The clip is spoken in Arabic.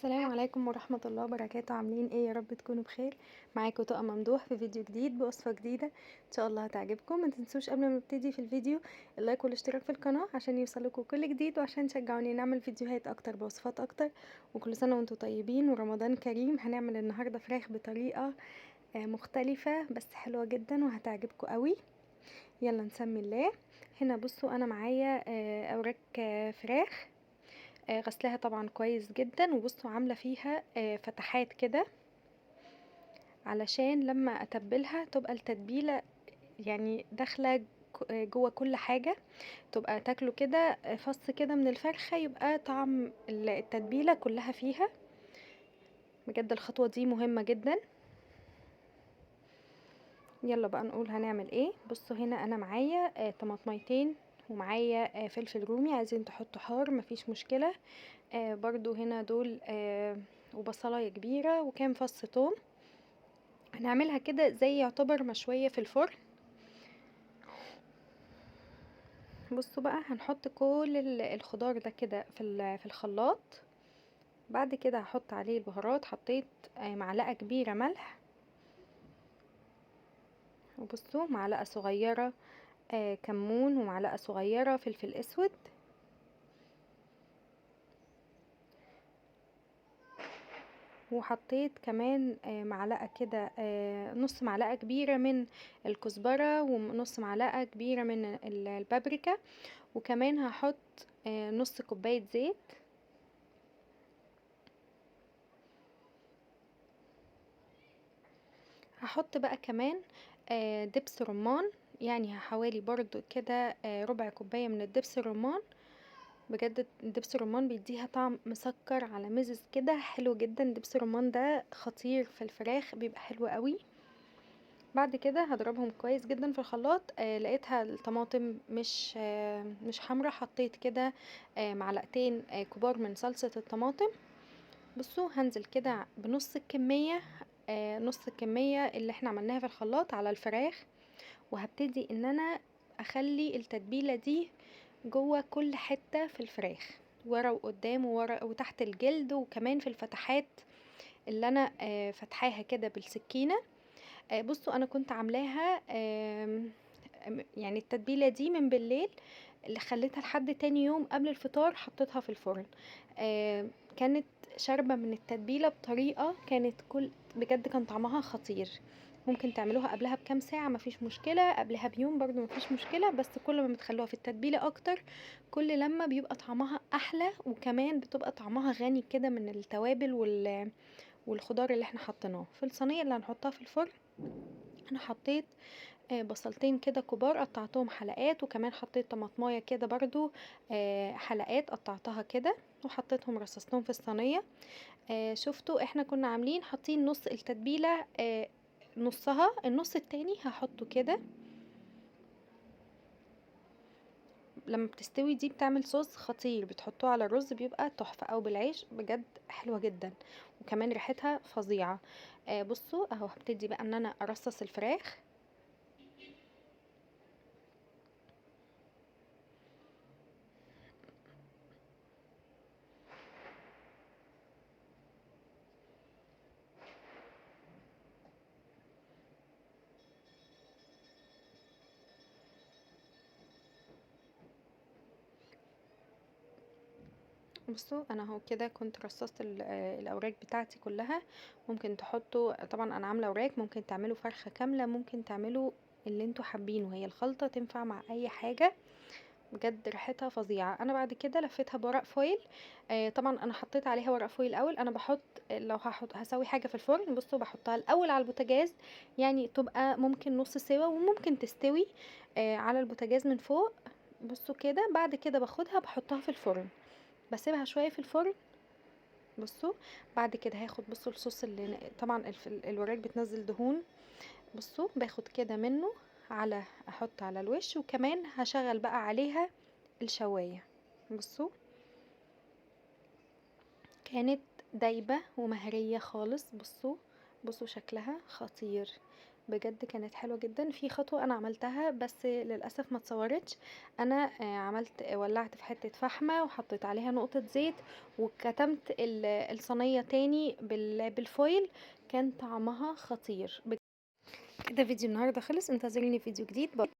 السلام عليكم ورحمة الله وبركاته، عاملين ايه؟ يا رب تكونوا بخير. معاكم طاقة ممدوح في فيديو جديد بوصفة جديدة ان شاء الله هتعجبكم. ما تنسوش قبل ما نبتدي في الفيديو اللايك والاشتراك في القناة عشان يوصلكوا كل جديد، وعشان تشجعوني نعمل فيديوهات اكتر بوصفات اكتر. وكل سنة وانتم طيبين ورمضان كريم. هنعمل النهاردة فراخ بطريقة مختلفة بس حلوة جدا وهتعجبكم قوي. يلا نسمي الله. هنا بصوا انا معايا اوراق فراخ، غسلاها طبعا كويس جدا، وبصوا عامله فيها فتحات كده علشان لما اتبلها تبقى التتبيله يعني داخله جوه كل حاجه، تبقى تاكلوا كده فص كده من الفرخه يبقى طعم التتبيله كلها فيها. بجد الخطوه دي مهمه جدا. يلا بقى نقول هنعمل ايه. بصوا هنا انا معايا طماطميتين، ومعايا فلفل رومي، عايزين تحطوا حار مفيش مشكله. برضو هنا دول وبصلايه كبيره وكام فص ثوم. هنعملها كده زي يعتبر مشوية في الفرن. بصوا بقى هنحط كل الخضار ده كده في الخلاط. بعد كده هحط عليه البهارات. حطيت معلقة كبيرة ملح، وبصوا معلقة صغيرة كمون، ومعلقة صغيرة فلفل اسود، وحطيت كمان معلقة كده نص معلقة كبيرة من الكزبرة، ونص معلقة كبيرة من البابريكا، وكمان هحط نص كوباية زيت. هحط بقى كمان دبس رمان، يعني حوالي برضو كده ربع كوباية من الدبس الرمان. بجد دبس الرمان بيديها طعم مسكر على مزز كده حلو جدا. دبس الرمان ده خطير في الفراخ، بيبقى حلو قوي. بعد كده هضربهم كويس جدا في الخلاط. لقيتها الطماطم مش حمرا، حطيت كده معلقتين كبار من صلصة الطماطم. بصوا هنزل كده بنص الكمية، نص الكمية اللي احنا عملناها في الخلاط على الفراخ، وهبتدي ان انا اخلي التتبيلة دي جوه كل حتة في الفراخ، ورا وقدام وورا وتحت الجلد، وكمان في الفتحات اللي انا فتحاها كده بالسكينة. بصوا انا كنت عاملاها يعني التتبيلة دي من بالليل، اللي خليتها لحد تاني يوم قبل الفطار حطيتها في الفرن. كانت شاربة من التتبيلة بطريقة كانت بجد كان طعمها خطير. ممكن تعملوها قبلها بكام ساعة مفيش مشكلة، قبلها بيوم برضو مفيش مشكلة، بس كل ما بتخلوها في التتبيلة اكتر كل لما بيبقى طعمها احلى، وكمان بتبقى طعمها غني كده من التوابل والخضار اللي احنا حطيناه في الصينية اللي هنحطها في الفرن. انا حطيت بصلتين كده كبار قطعتهم حلقات، وكمان حطيت طماطمايه كده برضو حلقات قطعتها كده، وحطيتهم رصصتهم في الصينيه. شفتوا احنا كنا عاملين حاطين نص التتبيله، نصها، النص التاني هحطه كده. لما بتستوي دي بتعمل صوص خطير، بتحطوه على الرز بيبقى تحفه، او بالعيش بجد حلوه جدا، وكمان ريحتها فظيعه. بصوا اهو هبتدي بقى ان انا ارصص الفراخ. بصوا انا اهو كده كنت رصصت الاوراق بتاعتي كلها. ممكن تحطوا، طبعا انا عامله اوراق، ممكن تعملوا فرخه كامله، ممكن تعملوا اللي انتوا حابينه، هي الخلطه تنفع مع اي حاجه. بجد ريحتها فظيعه. انا بعد كده لفيتها بورق فويل. طبعا انا حطيت عليها ورق فويل الاول. انا بحط لو هسوي حاجه في الفرن، بصوا بحطها الاول على البوتاجاز، يعني تبقى ممكن نص سوا وممكن تستوي على البوتاجاز من فوق. بصوا كده بعد كده باخدها بحطها في الفرن، بسيبها شويه في الفرن. بصوا بعد كده هاخد، بصوا الصوص اللي طبعا الوراك بتنزل دهون. بصوا باخد كده منه على احط على الوش، وكمان هشغل بقى عليها الشوايه. بصوا كانت دايبه ومهريه خالص. بصوا شكلها خطير بجد كانت حلوة جدا. في خطوة انا عملتها بس للأسف ما اتصورتش. انا ولعت في حتة فحمة وحطيت عليها نقطة زيت وكتمت الصينية تاني بالفويل. كان طعمها خطير. كده فيديو النهاردة خلص، انتظريني في فيديو جديد.